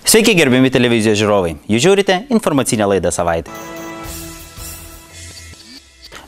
Sveiki, gerbiami televizijos žiūrovai. Jūs žiūrite informacinę laidą Savaitė.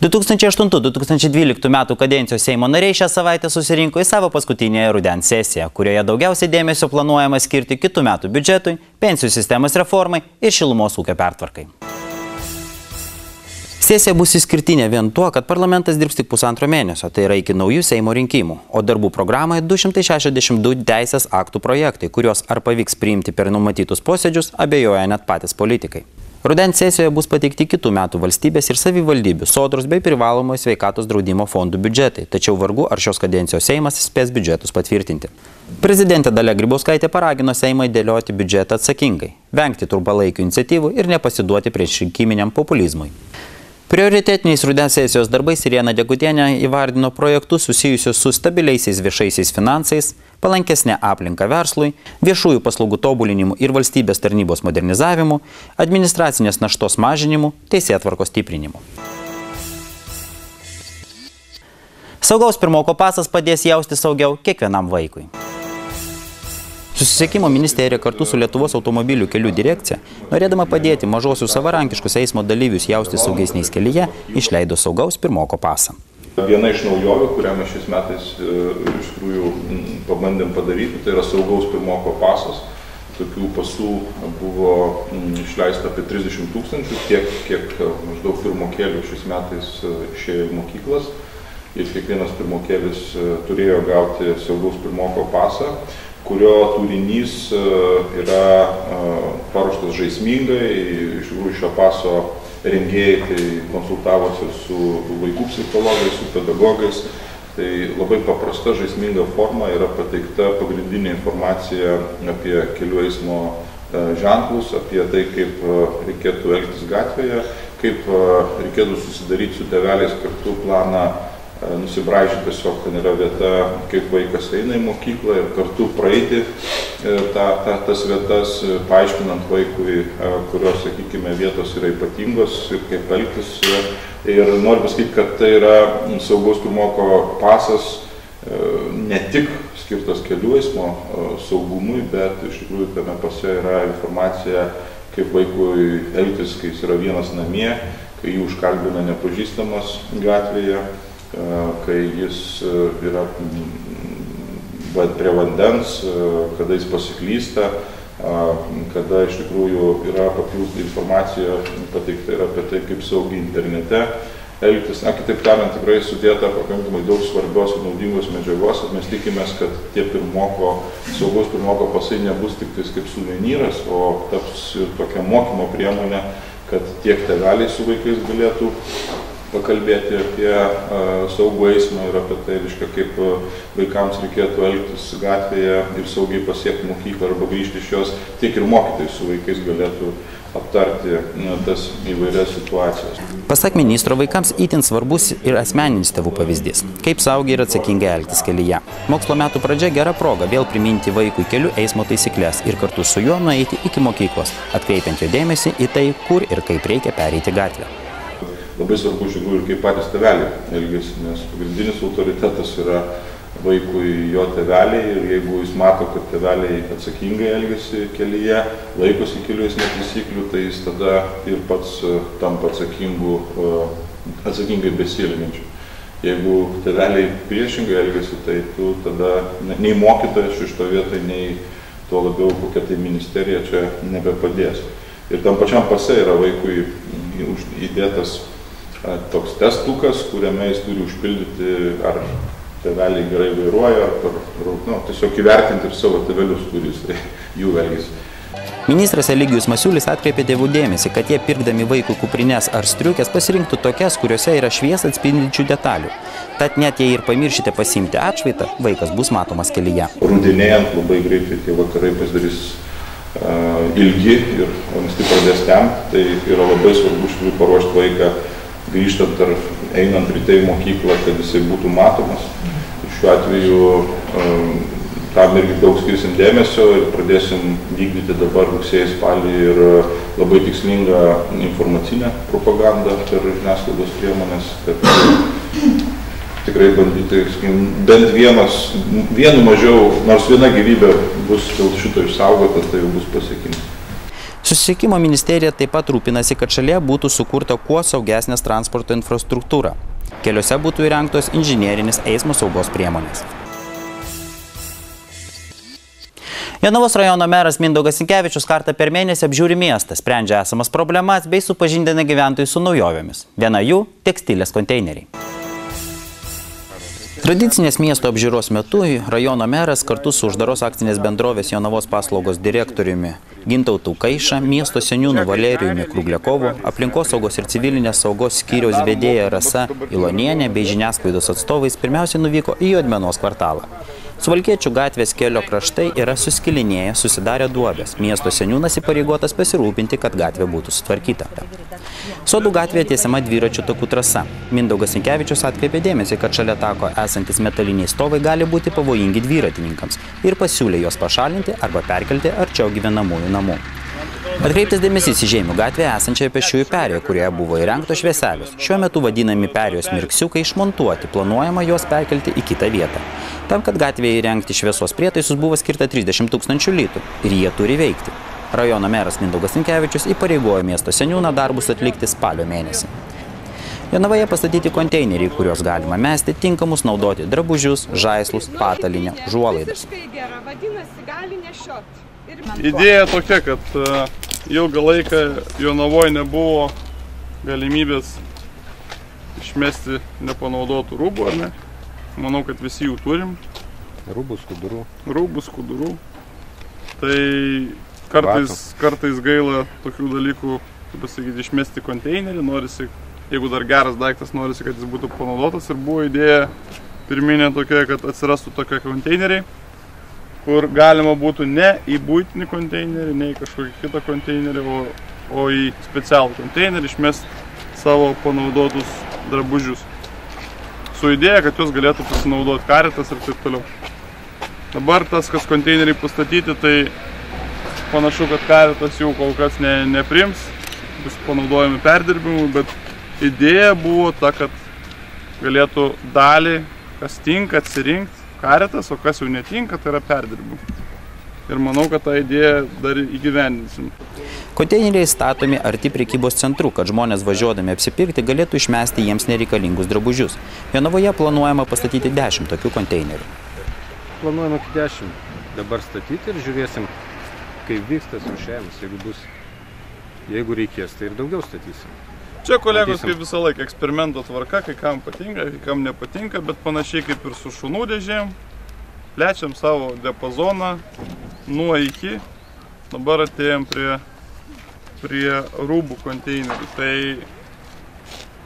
2008-2012 metų kadencijos Seimo nariai šią savaitę susirinko į savo paskutinėje rudens sesiją, kurioje daugiausiai dėmesio planuojama skirti kitų metų biudžetui, pensijų sistemos reformai ir šilumos ūkio pertvarkai. Sesija bus išskirtinė vien tuo, kad parlamentas dirbs tik pusantro mėnesio, tai yra iki naujų Seimo rinkimų, o darbų programoje 262 teisės aktų projektai, kuriuos ar pavyks priimti per numatytus posėdžius, abejoja net patys politikai. Rudens sesijoje bus pateikti kitų metų valstybės ir savivaldybių, sodros bei privalomojo sveikatos draudimo fondų biudžetai, tačiau vargu ar šios kadencijos Seimas spės biudžetus patvirtinti. Prezidentė Dalia Grybauskaitė paragino Seimą dėlioti biudžetą atsakingai, vengti trumpalaikių iniciatyvų ir nepasiduoti priešrinkiminiam populizmui. Prioritetiniais rudens sesijos darbais Irena Degutienė įvardino projektus susijusius su stabiliaisiais viešaisiais finansais, palankesnė aplinka verslui, viešųjų paslaugų tobulinimu ir valstybės tarnybos modernizavimu, administracinės naštos mažinimu, teisėtvarkos stiprinimu. Saugaus pirmoko pasas padės jausti saugiau kiekvienam vaikui. Susisiekimo ministerija kartu su Lietuvos automobilių kelių direkcija, norėdama padėti mažosius savarankiškus eismo dalyvius jausti saugesniais kelyje, išleido saugaus pirmoko pasą. Viena iš naujovių, kurią mes šiais metais iš tikrųjų pabandėm padaryti, tai yra saugaus pirmoko pasas. Tokių pasų buvo išleista apie 30 000, kiek maždaug pirmokėlių šiais metais išėjo į mokyklas. Ir kiekvienas pirmokėlis turėjo gauti saugaus pirmoko pasą, kurio turinys yra paruoštas žaismingai. Iš tikrųjų šio paso rengėjai tai konsultavosi su vaikų psichologais, su pedagogais. Tai labai paprasta žaisminga forma yra pateikta pagrindinė informacija apie kelių eismo ženklus, apie tai, kaip reikėtų elgtis gatvėje, kaip reikėtų susidaryti su tėveliais kartu planą, nusibraižyti tiesiog, ten yra vieta, kaip vaikas eina į mokyklą ir kartu praeiti tas vietas, paaiškinant vaikui, kurios, sakykime, vietos yra ypatingos ir kaip elgtis. Ir noriu pasakyti, kad tai yra saugaus pirmoko pasas ne tik skirtas kelių eismo saugumui, bet iš tikrųjų tame pase yra informacija, kaip vaikui elgtis, kai jis yra vienas namie, kai jį užkalbina nepažįstamas gatvėje, kai jis yra prie vandens, kada jis pasiklysta, kada iš tikrųjų yra papildyta informacija pateikta ir apie tai, kaip saugiai internete elgtis. Kitaip tariant, tikrai sudėta pakankamai daug svarbios ir naudingos medžiagos, ir mes tikimės, kad tie saugaus pirmoko pasai nebus tik tais kaip suvenyras, o taps tokia mokymo priemonė, kad tiek tėveliai su vaikais galėtų pakalbėti apie saugų eismą ir apie tai, kaip vaikams reikėtų elgtis gatvėje ir saugiai pasiekti mokyklą arba grįžti iš jos, tiek ir mokytojai su vaikais galėtų aptarti tas įvairias situacijas. Pasak ministro, vaikams itin svarbus ir asmeninis tėvų pavyzdys, kaip saugiai ir atsakingai elgtis kelyje. Mokslo metų pradžia gera proga vėl priminti vaikui kelių eismo taisyklės ir kartu su juo nueiti iki mokyklos, atkreipiant jo dėmesį į tai, kur ir kaip reikia pereiti gatvę. Labai svarbu iš tikrųjų ir kaip patys tėveliai elgiasi, nes pagrindinis autoritetas yra vaikui jo tėveliai, ir jeigu jis mato, kad tėveliai atsakingai elgiasi kelyje, laikosi kelių eismo taisyklių, tai jis tada ir pats tampa atsakingai besielgiančiu. Jeigu tėveliai priešingai elgiasi, tai tu tada nei mokytojas šito vietoj, nei tuo labiau kokia tai ministerija čia nebepadės. Ir tam pačiam pase yra vaikui įdėtas toks testukas, kuriame jis turi užpildyti, ar tėveliai gerai vairuoja, ar tiesiog įvertinti ir savo tėvelius, kuris jų elgiasi. Ministras Eligijus Masiulis atkreipė tėvų dėmesį, kad jie pirkdami vaikų kuprines ar striukės pasirinktų tokias, kuriuose yra šviesą atspindinčių detalių. Tad net jei ir pamiršite pasiimti atšvaitą, vaikas bus matomas kelyje. Rudenėjant labai greitai tie vakarai pasidarys ilgi ir anksti pradės temti, tai yra labai svarbu iš tikrųjų paruošti vaiką grįžtant ar einant ryte į mokyklą, kad jisai būtų matomas. Šiuo atveju tam irgi daug skirsim dėmesio ir pradėsim vykdyti dabar rugsėjį, spalį ir labai tikslingą informacinę propagandą per žiniasklaidos priemonės, kad tikrai bandyti, bent vienu mažiau, nors viena gyvybė bus dėl šito išsaugota, tai jau bus pasiekimas. Susisiekimo ministerija taip pat rūpinasi, kad šalyje būtų sukurta kuo saugesnės transporto infrastruktūra. Keliuose būtų įrengtos inžinierinis eismo saugos priemonės. Jonavos rajono meras Mindaugas Sinkevičius kartą per mėnesį apžiūri miestą, sprendžia esamas problemas bei supažindina gyventojus su naujovėmis. Viena jų – tekstilės konteineriai. Tradicinės miesto apžiūros metu rajono meras kartu su uždaros akcinės bendrovės Jonavos paslaugos direktoriumi Gintautu Kaiša, miesto seniūnu Valerijumi Krugliakovu, aplinkosaugos ir civilinės saugos skyriaus vedėja Rasa Ilonienė bei žiniasklaidos atstovais pirmiausiai nuvyko į Juodmenos kvartalą. Suvalkiečių gatvės kelio kraštai yra suskilinėję, susidarę duobės. Miesto seniūnas įpareigotas pasirūpinti, kad gatvė būtų sutvarkyta. Sodų gatvėje tiesiama dviračių takų trasa. Mindaugas Sinkevičius atkreipė dėmesį, kad šalia tako esantis metaliniai stovai gali būti pavojingi dviratininkams ir pasiūlė juos pašalinti arba perkelti arčiau gyvenamųjų namų. Atkreiptas dėmesys į Žeimių gatvėje esančią pėsčiųjų perėją, kurioje buvo įrengtos švieselius. Šiuo metu vadinami perėjos mirksiukai išmontuoti, planuojama juos perkelti į kitą vietą. Tam, kad gatvėje įrengti šviesos prietaisus, buvo skirta 30 000 litų ir jie turi veikti. Rajono meras Mindaugas Sinkevičius įpareigojo miesto seniūną darbus atlikti spalio mėnesį. Jonavoje pastatyti konteineriai, kuriuos galima mesti, tinkamus naudoti drabužius, žaislus, patalynę, užuolaidas. Idėja tokia, kad ilgą laiką Jonavoje nebuvo galimybės išmesti nepanaudotų rūbų, ar ne? Manau, kad visi jų turim. Rūbų, skudurų. Rūbų, skudurų. Tai kartais gaila tokių dalykų, kaip pasakyti, išmesti konteinerį, norisi, jeigu dar geras daiktas, norisi, kad jis būtų panaudotas. Ir buvo idėja pirminė tokia, kad atsirastų tokie konteineriai, kur galima būtų ne į buitinį konteinerį, ne į kažkokį kitą konteinerį, o į specialų konteinerį išmesti savo panaudotus drabužius. Su idėja, kad juos galėtų pasinaudoti Caritas ir taip toliau. Dabar tas, kas konteineriai pastatyti, tai panašu, kad Caritas jau kol kas nepriims, bus panaudojami perdirbimui, bet idėja buvo ta, kad galėtų dalį, kas tinka, atsirinkti Caritas, o kas jau netinka, tai yra perdirbimui. Ir manau, kad tą idėją dar įgyvendinsim. Konteineriai statomi arti prekybos centrų, kad žmonės važiuodami apsipirkti galėtų išmesti jiems nereikalingus drabužius. Jonavoje planuojama pastatyti 10 tokių konteinerių. Planuojama 10 dabar statyti ir žiūrėsim, kaip vyks tas rūšiavimas. Jeigu reikės, tai ir daugiau statysim. Čia kolegos kaip visą laiką eksperimento tvarka, kai kam patinka, kai kam nepatinka, bet panašiai kaip ir su šunų dėžėm, plečiam savo diapazoną nuo iki. Dabar atėjom prie rūbų konteinerių. Tai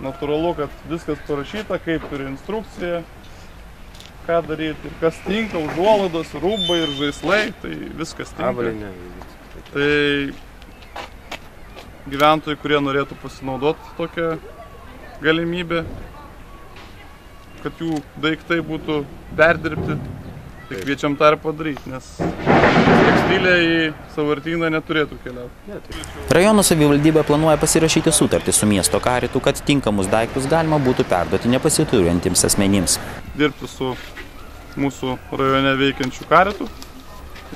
natūralu, kad viskas parašyta, kaip ir instrukcija, ką daryti ir kas tinka, užuolaidos, rūbai ir žaislai, tai viskas tinka. Tai gyventojai, kurie norėtų pasinaudoti tokią galimybę, kad jų daiktai būtų perdirbti, tai kviečiam tą ir padaryti, nes tekstilė į sąvartyną neturėtų keliauti. Rajono savivaldybė planuoja pasirašyti sutartį su miesto Caritu, kad tinkamus daiktus galima būtų perduoti nepasiturintiems asmenims. Dirbti su mūsų rajone veikiančių Caritų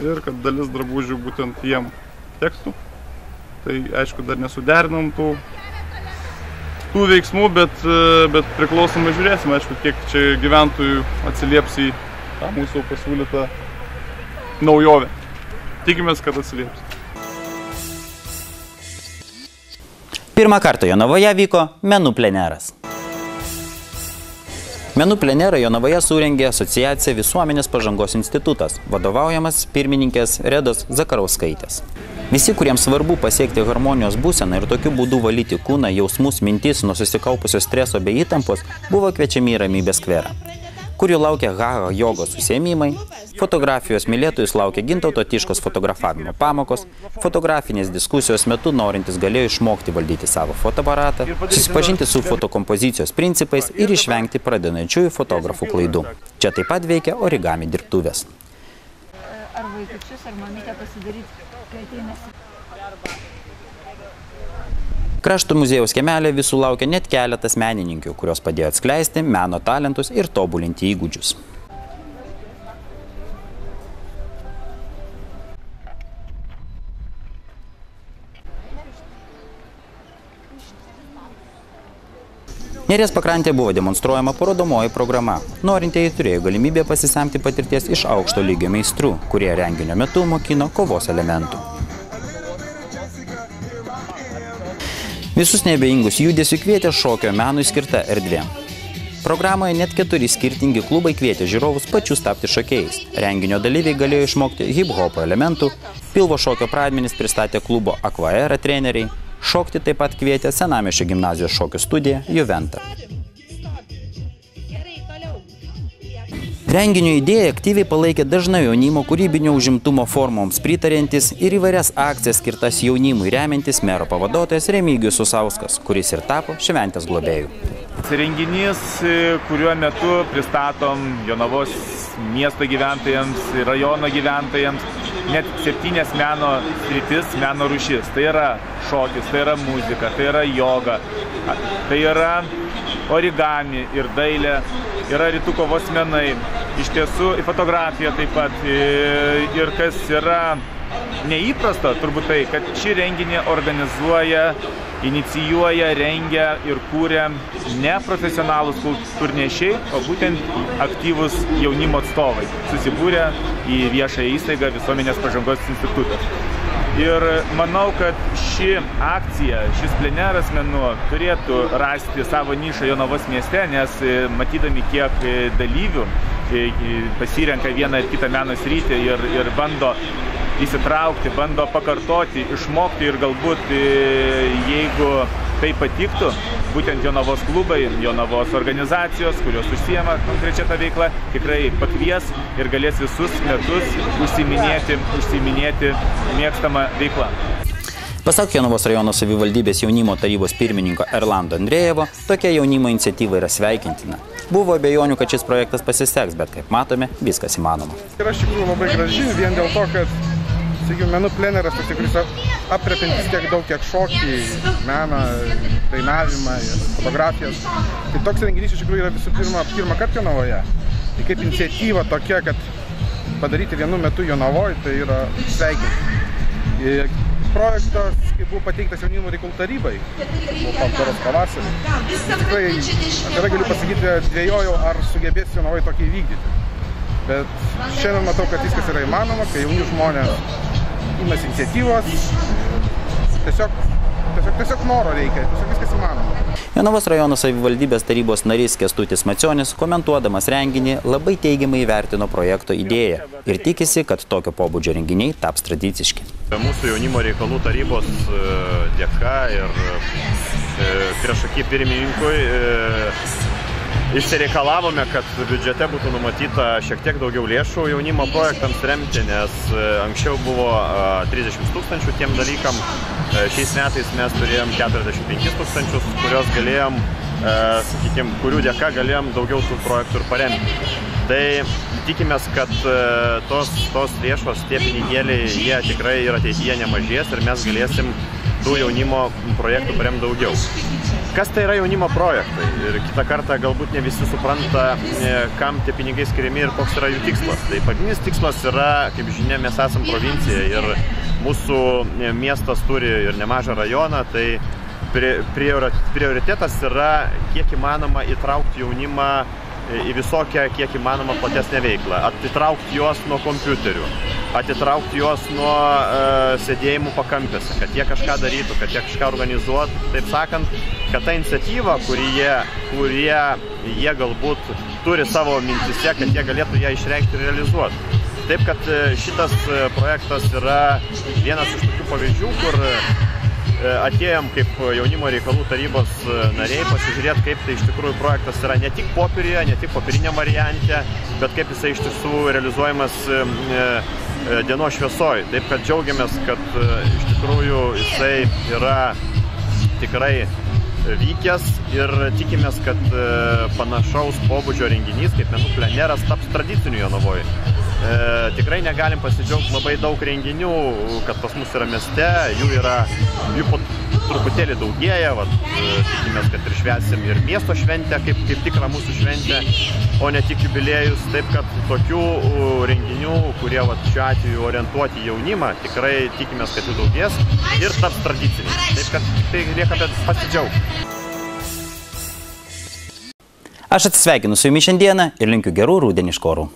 ir kad dalis drabužių būtent jiem tektų. Tai aišku, dar nesuderinom tų veiksmų, bet priklausomai žiūrėsim, aišku, kiek čia gyventojų atsilieps į tą mūsų pasiūlytą naujovę. Tikimės, kad atsilieps. Pirmą kartą Jonavoje vyko menų pleneras. Menų plenerą Jonavoje surengė asociacija Visuomenės pažangos institutas, vadovaujamas pirmininkės Redos Zakarauskaitės. Visi, kuriems svarbu pasiekti harmonijos būseną ir tokiu būdu valyti kūną, jausmus, mintis nuo susikaupusio streso bei įtampos, buvo kviečiami į Ramybės skverą, kur jų laukia Hatha jogos užsiėmimai, fotografijos mylėtojus laukia Gintauto Tiškos fotografavimo pamokos, fotografinės diskusijos metu norintys galėjo išmokti valdyti savo fotoaparatą, susipažinti su fotokompozicijos principais ir išvengti pradedančiųjų fotografų klaidų. Čia taip pat veikia origami dirbtuvės. Ar vaikučius, ar mamytę pasidaryti, kai ateinasi. Krašto muziejaus kiemelė visų laukia net keletas menininkių, kurios padėjo atskleisti meno talentus ir tobulinti įgūdžius. Neries pakrantėje buvo demonstruojama parodomoji programa. Norintieji turėjo galimybę pasisemti patirties iš aukšto lygio meistrų, kurie renginio metu mokino kovos elementų. Visus neabejingus judesių kvietė šokio menui skirta erdvė. Programoje net 4 skirtingi klubai kvietė žiūrovus pačius tapti šokėjais. Renginio dalyviai galėjo išmokti hip-hopo elementų, pilvo šokio pradmenis pristatė klubo Aquaera treneriai, šokti taip pat kvietė Senamiesčio gimnazijos šokio studija Juventa. Renginio idėją aktyviai palaikė dažnai jaunimo kūrybinio užimtumo formoms pritarintis ir įvairias akcijas skirtas jaunimui remiantis mero pavaduotojas Remigijus Susauskas, kuris ir tapo šventės globėjų. Renginys, kuriuo metu pristatom Jonavos miesto gyventojams, rajono gyventojams net 7 meno sritis, meno rūšis. Tai yra šokis, tai yra muzika, tai yra joga, tai yra origami ir dailė, yra rytų kovos menai, iš tiesų fotografija taip pat. Ir kas yra neįprasta, turbūt tai, kad šį renginį organizuoja, inicijuoja, rengia ir kūrė ne profesionalūs kultūrnešiai, o būtent aktyvūs jaunimo atstovai, susibūrę į viešąją įstaigą Visuomenės pažangos institutas. Ir manau, kad ši akcija, šis pleneras menų turėtų rasti savo nišą Jonavos mieste, nes matydami, kiek dalyvių pasirenka vieną ar kitą meno sritį ir bando įsitraukti, bando pakartoti, išmokti ir galbūt, jeigu tai patiktų, būtent Jonavos klubai, Jonavos organizacijos, kurios užsiema konkrečia tą veiklą, tikrai pakvies ir galės visus metus užsiiminėti mėgstamą veiklą. Pasak Jonavos rajono savivaldybės jaunimo tarybos pirmininko Erlando Andrėjevo, tokia jaunimo iniciatyva yra sveikintina. Buvo abejonių, kad šis projektas pasiseks, bet kaip matome, viskas įmanoma. Ir aš tikrųjų labai graži, vien dėl to, kad menų pleneras, kuris aprėpintis tiek daug, kiek šokį, meną, dainavimą ir fotografijas. Tai toks renginys iš tikrųjų yra visų pirmą kartą Jonavoje. Tai kaip iniciatyva tokia, kad padaryti vienu metu Jonavoje, tai yra sveikinti. Projektas, kai buvo pateiktas jaunimo reikalų tarybai, buvo aptaros pavasarį. Tikrai, aš galiu pasakyti, dvejojau, ar sugebės Jonavoje tokį įvykdyti. Bet šiandien matau, kad viskas yra įmanoma, kai jauni žmonės imasi iniciatyvos, tiesiog noro reikia, tiesiog viskas įmanoma. Jonavos rajono savivaldybės tarybos narys Kęstutis Macionis, komentuodamas renginį, labai teigiamai įvertino projekto idėją ir tikisi, kad tokio pobūdžio renginiai taps tradiciški. Mūsų jaunimo reikalų tarybos dėka ir priešaky pirmininkui išsireikalavome, kad biudžete būtų numatyta šiek tiek daugiau lėšų jaunimo projektams remti, nes anksčiau buvo 30 000 tiem dalykam. Šiais metais mes turėjom 45 000, kurios galėjom, kurių dėka galėjom daugiau tų projektų ir paremti. Tai tikimės, kad tos lėšos, tie pinigėliai, jie tikrai ir ateityje nemažės ir mes galėsim tų jaunimo projektų paremti daugiau. Kas tai yra jaunimo projektai? Ir kitą kartą galbūt ne visi supranta, kam tie pinigai skiriami ir koks yra jų tikslas. Tai pagrindinis tikslas yra, kaip žinia, mes esam provincija ir mūsų miestas turi ir nemažą rajoną, tai prioritetas yra kiek įmanoma įtraukti jaunimą į visokią, kiek įmanoma platesnę veiklą. Atitraukti juos nuo kompiuterių, atitraukti juos nuo sėdėjimų pakampėse, kad jie kažką darytų, kad jie kažką organizuotų. Taip sakant, kad ta iniciatyva, kurie jie galbūt turi savo mintise, kad jie galėtų ją išreikšti ir realizuoti. Taip, kad šitas projektas yra vienas iš tokių pavyzdžių, kur atėjom kaip jaunimo reikalų tarybos nariai pasižiūrėti, kaip tai iš tikrųjų projektas yra ne tik popieriuje, ne tik popieriniam variante, bet kaip jisai iš tiesų realizuojamas dienos šviesoj. Taip, kad džiaugiamės, kad iš tikrųjų jisai yra tikrai vykęs ir tikimės, kad panašaus pobūdžio renginys, kaip menų pleneras, taps tradiciniu Jonavoje. Tikrai negalim pasidžiaugti labai daug renginių, kad pas mus yra mieste, jų truputėlį daugėja, tikimės, kad ir švęsim ir miesto šventę, kaip tikrą mūsų šventę, o ne tik jubiliejus. Taip, kad tokių renginių, kurie šiuo atveju orientuoti į jaunimą, tikrai tikimės, kad jų daugės ir taps tradiciniais. Taip, kad tai lieka pasidžiaugti. Aš atsisveikinu su jumis šiandieną ir linkiu gerų rudeniškų orų.